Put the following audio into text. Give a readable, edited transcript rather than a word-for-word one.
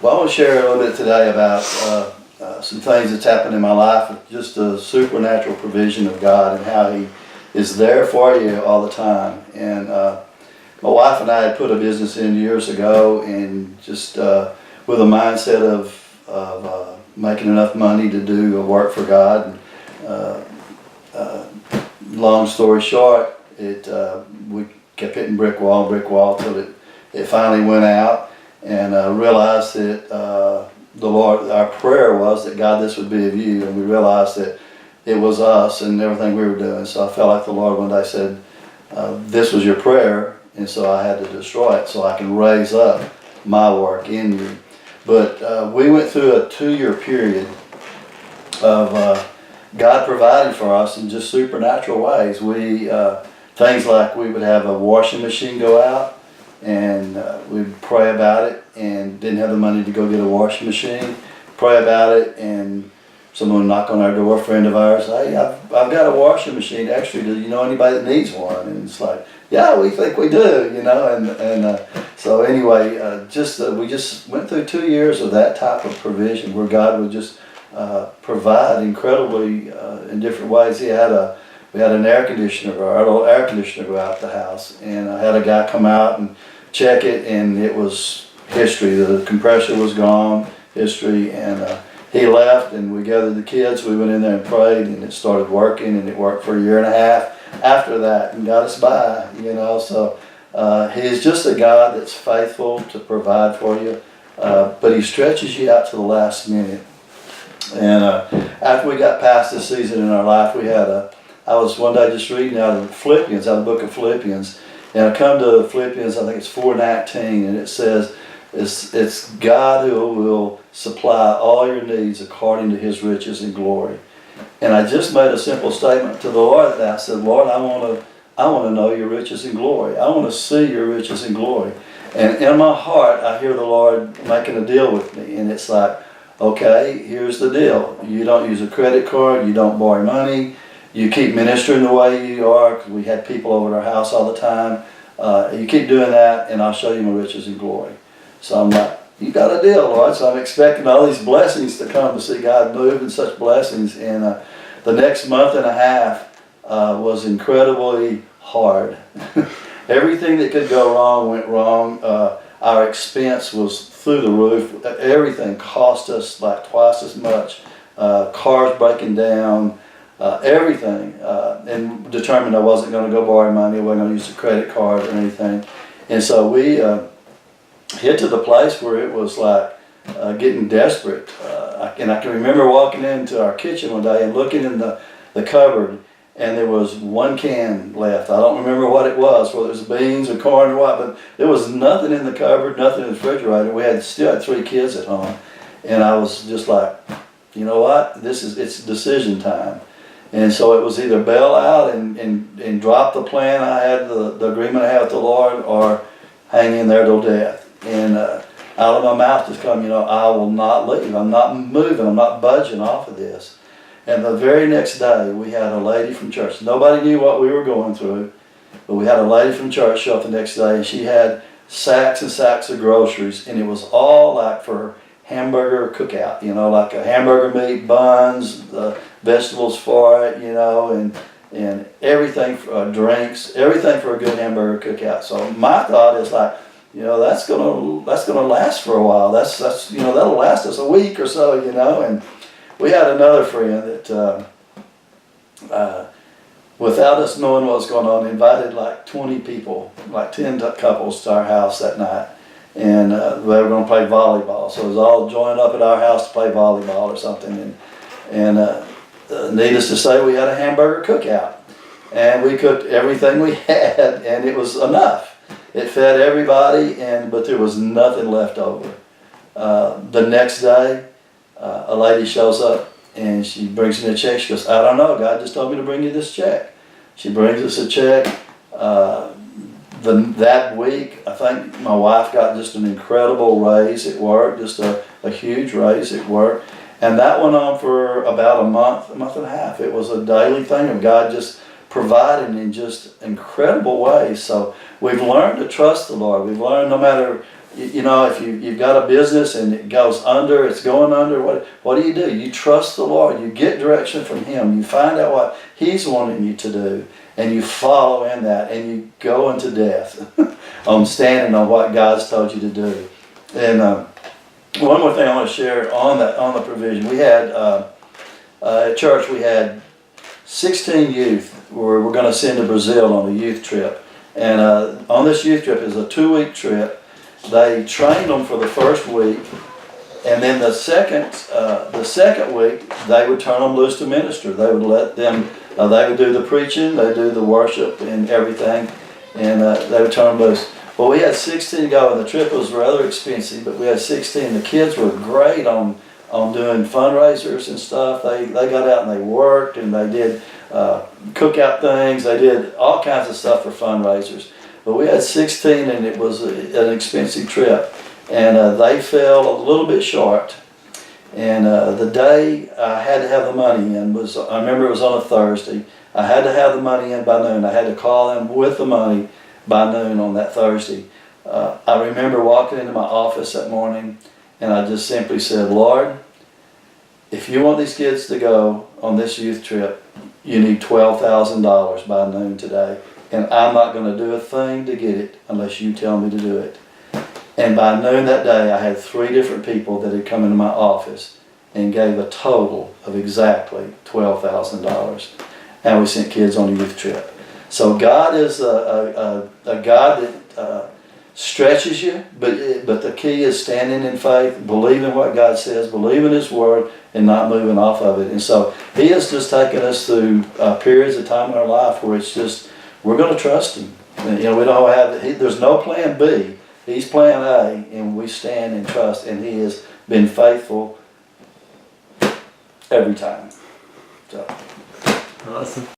Well, I want to share a little bit today about some things that's happened in my life, just the supernatural provision of God and how He is there for you all the time. And my wife and I had put a business in years ago, and just with a mindset of making enough money to do work for God. And, long story short, we kept hitting brick wall till it finally went out. And realized that the Lord, our prayer was that God, this would be of you, and we realized that it was us and everything we were doing. So I felt like the Lord one day said, this was your prayer, and so I had to destroy it so I can raise up my work in you. But we went through a 2-year period of God providing for us in just supernatural ways. Things like we would have a washing machine go out, and we'd pray about it and didn't have the money to go get a washing machine. Pray about it, and someone would knock on our door, a friend of ours, hey, I've got a washing machine extra. Do you know anybody that needs one? And it's like, yeah, we think we do, you know. And so anyway, we just went through 2 years of that type of provision where God would just provide incredibly in different ways. We had an air conditioner, our little air conditioner go out the house, and I had a guy come out and check it, and it was history. The compressor was gone, history, and he left, and we gathered the kids, we went in there and prayed, and it started working, and it worked for 1.5 years after that, and got us by, you know. So He's just a God that's faithful to provide for you, but He stretches you out to the last minute. And after we got past this season in our life, I was one day just reading out of Philippians, out of the book of Philippians, and I come to Philippians, I think it's 4:19, and it says, it's God who will supply all your needs according to His riches and glory. And I just made a simple statement to the Lord that I said, Lord, I want to know your riches and glory. I want to see your riches and glory. And in my heart, I hear the Lord making a deal with me, and it's like, okay, here's the deal. You don't use a credit card, you don't borrow money, you keep ministering the way you are, because we had people over at our house all the time. You keep doing that, and I'll show you my riches and glory. So I'm like, you got a deal, Lord. So I'm expecting all these blessings to come, to see God move in such blessings. And the next month and a half was incredibly hard. Everything that could go wrong went wrong. Our expense was through the roof. Everything cost us like twice as much. Cars breaking down. Everything, and determined I wasn't going to go borrow money, I wasn't going to use a credit card or anything. And so we hit to the place where it was like getting desperate. And I can remember walking into our kitchen one day and looking in the cupboard, and there was one can left. I don't remember what it was, whether it was beans or corn or what, but there was nothing in the cupboard, nothing in the refrigerator. We still had 3 kids at home, and I was just like, you know what, it's decision time. And so it was either bail out and drop the plan I had, the agreement I had with the Lord, or hang in there till death. And out of my mouth just come, I will not leave. I'm not moving. I'm not budging off of this. And the very next day, we had a lady from church. Nobody knew what we were going through, but we had a lady from church show up the next day, and she had sacks and sacks of groceries, and it was all like for hamburger cookout, like a hamburger meat, buns, vegetables for it, and everything, drinks, everything for a good hamburger cookout. So my thought is like, that's gonna last for a while. That's that'll last us a week or so, And we had another friend that, without us knowing what was going on, invited like 20 people, like 10 couples to our house that night. And they were going to play volleyball. So it was all joined up at our house to play volleyball or something. And needless to say, we had a hamburger cookout. And we cooked everything we had, and it was enough. It fed everybody, but there was nothing left over. The next day, a lady shows up, and she brings me a check. She goes, I don't know, God just told me to bring you this check. She brings us a check. That week, I think my wife got just an incredible raise at work, just a huge raise at work. And that went on for about a month and a half. It was a daily thing of God just providing in just incredible ways. So we've learned to trust the Lord. We've learned no matter You know, if you've got a business and it goes under, it's going under, what do? You trust the Lord. You get direction from Him. You find out what He's wanting you to do, and you follow in that, and you go into death on standing on what God's told you to do. And one more thing I want to share on the provision. We had at church, we had 16 youth where we're going to send to Brazil on a youth trip. And on this youth trip is a 2-week trip. They trained them for the first week, and then the second week they would turn them loose to minister. They would let them. They would do the preaching, they would do the worship and everything, and they would turn them loose. Well, we had 16 go, and the trip was rather expensive, but we had 16. The kids were great on doing fundraisers and stuff. They got out and they worked, and they did cookout things. They did all kinds of stuff for fundraisers. But we had 16, and it was an expensive trip. And they fell a little bit short. And the day I had to have the money in was, I remember it was on a Thursday. I had to have the money in by noon. I had to call in with the money by noon on that Thursday. I remember walking into my office that morning, and I just simply said, Lord, if you want these kids to go on this youth trip, you need $12,000 by noon today. And I'm not going to do a thing to get it unless you tell me to do it. And by noon that day, I had 3 different people that had come into my office and gave a total of exactly $12,000. And we sent kids on a youth trip. So God is a God that stretches you, but the key is standing in faith, believing what God says, believing His Word, and not moving off of it. And so He has just taken us through periods of time in our life where it's just, we're going to trust Him. And, you know, we don't have, there's no plan B. He's plan A, and we stand and trust, and He has been faithful every time. So. Awesome.